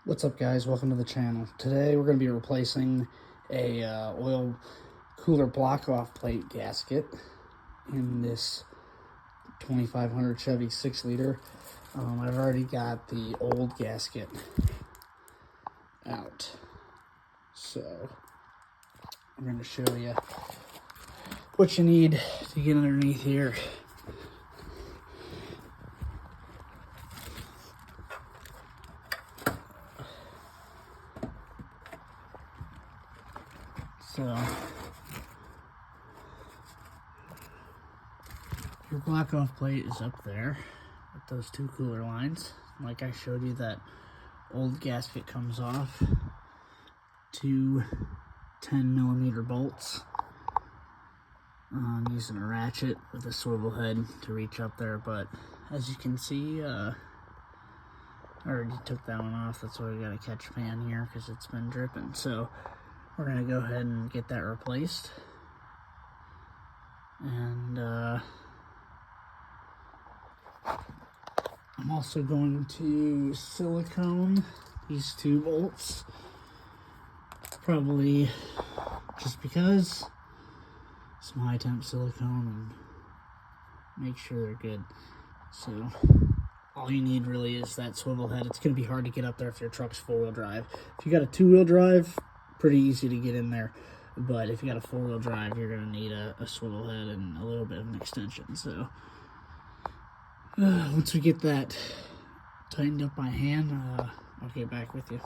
What's up, guys? Welcome to the channel. Today we're going to be replacing a oil cooler block-off plate gasket in this 2500 Chevy 6-liter. I've already got the old gasket out, so I'm going to show you what you need to get underneath here. So, your block-off plate is up there with those two cooler lines. Like I showed you, that old gasket comes off. Two 10mm bolts. I'm using a ratchet with a swivel head to reach up there, but as you can see, I already took that one off. That's why we got a catch pan here, because it's been dripping. So we're going to go ahead and get that replaced. And I'm also going to silicone these two bolts, probably just because, some high temp silicone, and make sure they're good. So all you need really is that swivel head. It's going to be hard to get up there if your truck's 4-wheel drive. If you got a 2-wheel drive, pretty easy to get in there, but if you got a 4-wheel drive, you're going to need a swivel head and a little bit of an extension. So once we get that tightened up by hand, I'll get back with you.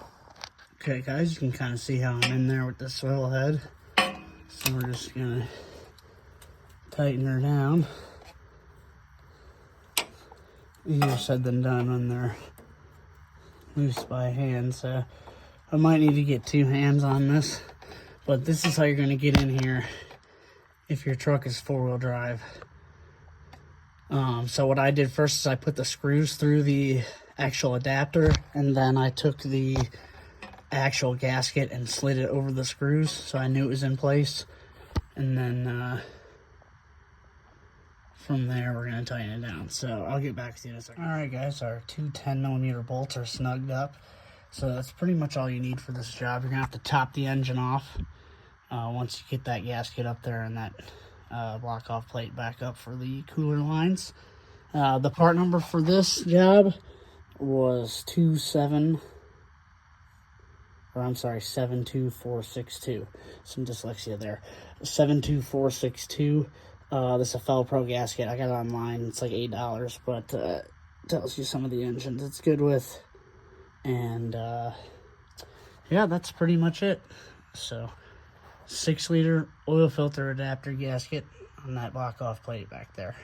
Okay, guys, you can kind of see how I'm in there with the swivel head. So we're just gonna tighten her down. Easier said than done when they're loose by hand, so I might need to get 2 hands on this, but this is how you're gonna get in here if your truck is 4-wheel drive. So what I did first is I put the screws through the actual adapter, and then I took the actual gasket and slid it over the screws so I knew it was in place. And then from there we're going to tighten it down. So I'll get back to you in a second. Alright guys, our two 10mm bolts are snugged up. So that's pretty much all you need for this job. You're going to have to top the engine off once you get that gasket up there and that block-off plate back up for the cooler lines. The part number for this job was 72462. Some dyslexia there. 72462. This is a Felpro gasket. I got it online. It's like $8, but tells you some of the engines it's good with. And yeah, that's pretty much it. So 6-liter oil filter adapter gasket on that block-off plate back there.